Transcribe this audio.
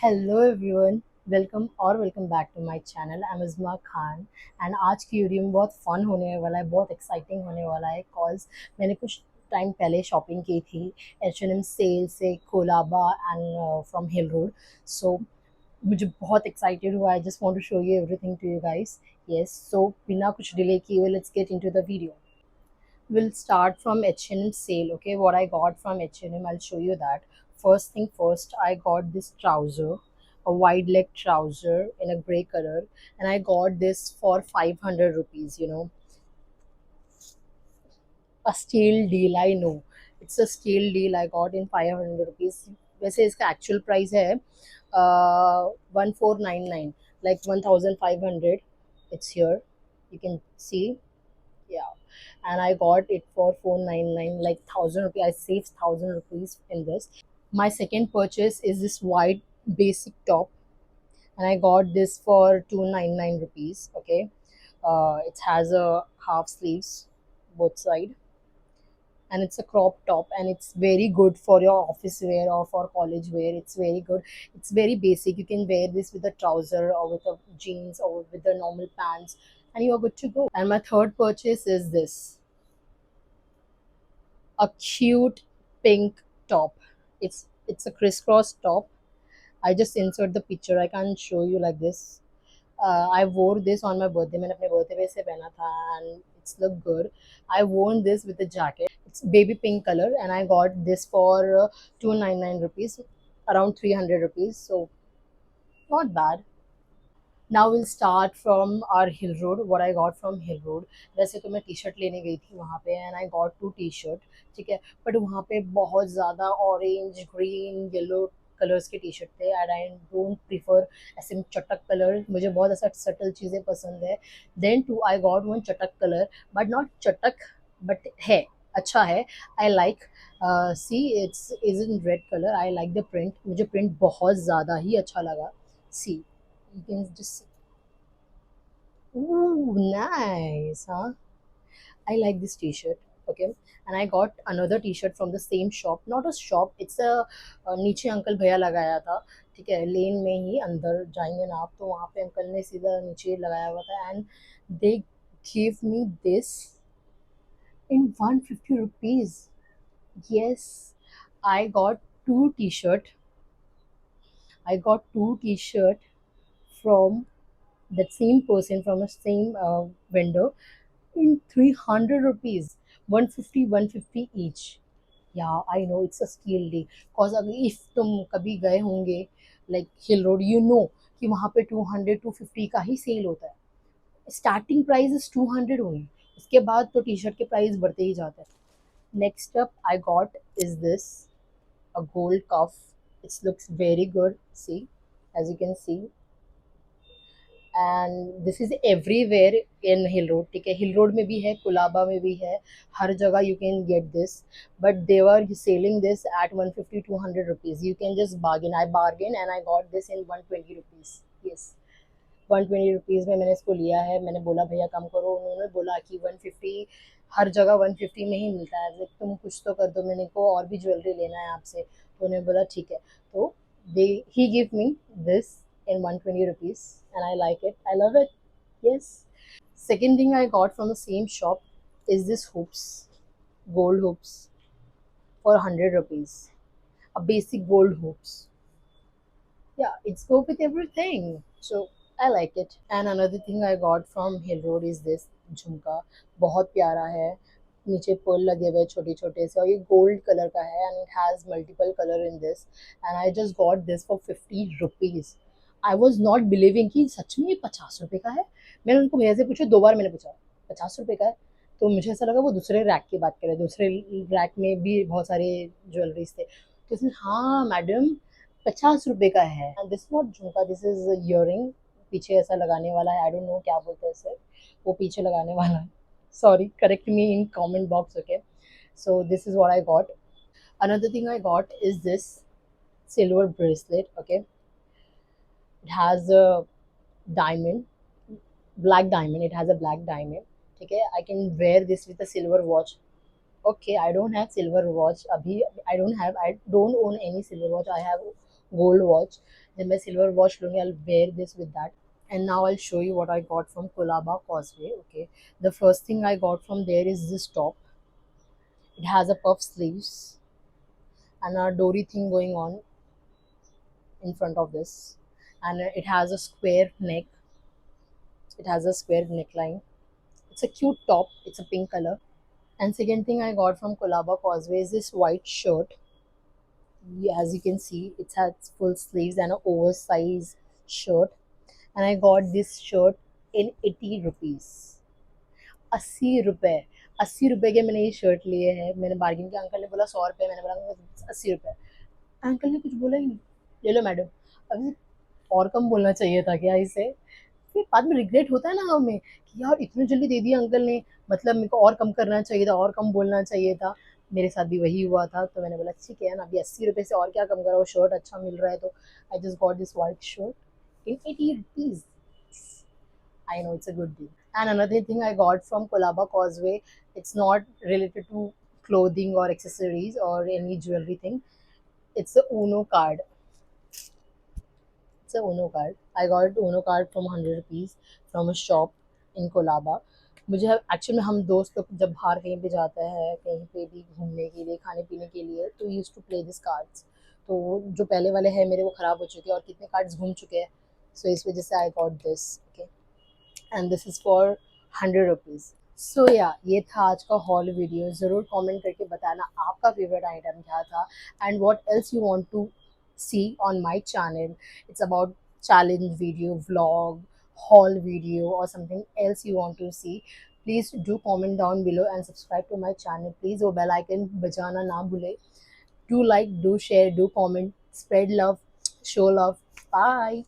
Hello everyone. Welcome back to my channel. I am Izma Khan and आज की video में बहुत फ़न होने वाला है, बहुत एक्साइटिंग होने वाला है। कॉज मैंने कुछ टाइम पहले शॉपिंग की थी H&M सेल से, Colaba and from hill Road. So मुझे बहुत एक्साइटेड हुआ। I just want to show you everything to you guys. Yes, so बिना कुछ डिले किए हुए let's get into the video. We'll start from H&M sale. Okay, what I got from H&M, I'll show you that. First thing first, I got this trouser, a wide leg trouser in a gray color, and I got this for 500 rupees. A steal deal. I know it's a steal deal. I got in 500 rupees. वैसे इसका actual price है 1499, like 1500. It's here, you can see. Yeah, and I got it for 499, like 1000 rupees. I saved 1000 rupees in this. My second purchase is this white basic top, and I got this for 299 rupees. Okay, it has a half sleeves both side, and it's a crop top, and it's very good for your office wear or for college wear. It's very good. It's very basic. You can wear this with a trouser or with a jeans or with the normal pants, and you are good to go. And my third purchase is this, a cute pink top. It's a crisscross top. I just insert the picture. I can't show you like this. I wore this on my birthday. मैंने अपने birthday पे इसे पहना था and it's look good. I worn this with a jacket. It's baby pink color and I got this for 299 rupees, around 300 rupees. So not bad. Now will start from our Hill Road. What I got from hill Road, वैसे तो मैं T shirt लेने गई थी वहाँ पे and I got two T shirt. ठीक है, बट वहाँ पे बहुत ज़्यादा ऑरेंज, ग्रीन, येलो कलर्स के टी शर्ट थे एंड आई डोंट प्रीफर ऐसे चटक कलर। मुझे बहुत ऐसा सटल चीज़ें पसंद है। Then too I got one चटक कलर, बट नॉट चटक, बट है अच्छा है। I like see it's is in red colour. I like the print, मुझे प्रिंट बहुत ज़्यादा ही अच्छा लगा। See, you can just, ooh, nice, huh? I like this t-shirt. Okay, and I got another t-shirt from the same shop, not a shop, it's a नीचे uncle भैया लगाया था। ठीक है, लेन में ही अंदर जाएंगे ना आप तो वहाँ पे अंकल ने सीधा नीचे लगाया हुआ था and they gave me this in 150 rupees. Yes, I got two t-shirt. I got two t-shirt from that same person, from the same vendor, in 300 rupees, 150 150 each. Yeah, I know it's a steal deal. Cause अगर if तुम कभी गए होंगे like hill road, you know कि वहाँ पे 200 250 का ही cell होता है। स्टार्टिंग प्राइस इज 200 ओनली, उसके बाद तो टी शर्ट के प्राइस बढ़ते ही जाते हैं। Next up I got is this, a gold cuff. It looks very good. See, as you can see, and this is everywhere in hill road. ठीक है, हिल road में भी है, कुलाबा में भी है, हर जगह you can get this. But they were selling this eight 150 200 rupees. You can just bargain. I bargain and I got this in 120 rupees. Yes, 120 rupees में मैंने इसको लिया है। मैंने बोला भैया कम करो, उन्होंने बोला कि 150, हर जगह 150 में ही मिलता है, तो तुम कुछ तो कर दो, मैंने को और भी ज्वेलरी लेना है आपसे, तो उन्होंने बोला ठीक है। तो दे ही give me this in 120 rupees and I like it. I love it. Yes. Second thing I got from the same shop is this hoops, gold hoops for 100 rupees. A basic gold hoops. Yeah, it's go with everything. So I like it. And another thing I got from Hill Road is this झुमका। बहुत प्यारा है, नीचे Perl लगे हुए छोटे छोटे से और ये गोल्ड कलर का है and it has multiple colour in this and I just got this for 50 rupees. I was not believing कि सच में ये 50 रुपये का है। मैंने उनको भैया से पूछा, 2 बार मैंने पूछा 50 रुपये का है, तो मुझे ऐसा लगा वो दूसरे रैक की बात कर रहे हैं, दूसरे रैक में भी बहुत सारे ज्वेलरीज थे। तो इसने, हाँ मैडम 50 रुपये का है। दिस नॉट झुमका, दिस इज इयरिंग। पीछे ऐसा लगाने वाला है, आई डोंट नो क्या बोलते हैं इसे, वो पीछे लगाने वाला है। Sorry, correct me in comment box. Okay, so this is what I got. Another thing I got is this silver bracelet. Okay, it has a diamond, black diamond. It has a black diamond. Okay, I can wear this with a silver watch. Okay, I don't have silver watch abhi, I don't own any silver watch. I have gold watch. Then my silver watch लूँगी, I'll wear this with that. And now I'll show you what I got from Colaba Causeway. Okay, the first thing I got from there is this top. It has a puff sleeves and a dory thing going on in front of this, and it has a square neck. It has a square neckline. It's a cute top. It's a pink color. And second thing I got from Colaba Causeway is this white shirt. Yeah, as you can see, it has full sleeves and an oversized shirt. And I got this shirt in 80 rupees. 80 रुपए, 80 रुपए के मैंने ये shirt लिए हैं. मैंने bargain किया, uncle ने बोला 100 रुपए, मैंने बोला 80 रुपए. अंकल ने कुछ बोला ही नहीं. ले लो मैडम. अभी और कम बोलना चाहिए था क्या इसे? फिर बाद में रिग्रेट होता है ना हमें कि यार इतनी जल्दी दे दिया अंकल ने, मतलब मेरे को और कम करना चाहिए था, और कम बोलना चाहिए था. मेरे साथ भी वही हुआ था, तो मैंने बोला ठीक है ना, अभी 80 रुपये से और क्या कम करा, वो शर्ट अच्छा मिल रहा है तो. I just got this white shirt in 80 rupees. I know it's a good deal. And another thing I got from Colaba Causeway, it's not related to clothing or accessories or any jewelry thing. It's a Uno card. It's a Uno card. I got Uno card from 100 rupees from a shop in Colaba. मुझे actually में हम दोस्त लोग जब बाहर कहीं पे जाता है, कहीं पे भी घूमने के लिए, खाने पीने के लिए, तो use to play this cards. तो जो पहले वाले हैं मेरे वो ख़राब हो चुके हैं और कितने कार्ड्स घूम चुके हैं, सो इस वजह से I got this. Okay, and this is for 100 rupees. So या ये था आज का हॉल वीडियो. ज़रूर कमेंट करके बताना आपका फेवरेट आइटम क्या था and what else you want to see on my channel. It's about challenge video, vlog, haul video, or something else you want to see. Please do comment down below and subscribe to my channel. Please वो bell icon बजाना ना भूले. Do like, do share, do comment, spread love, show love. Bye.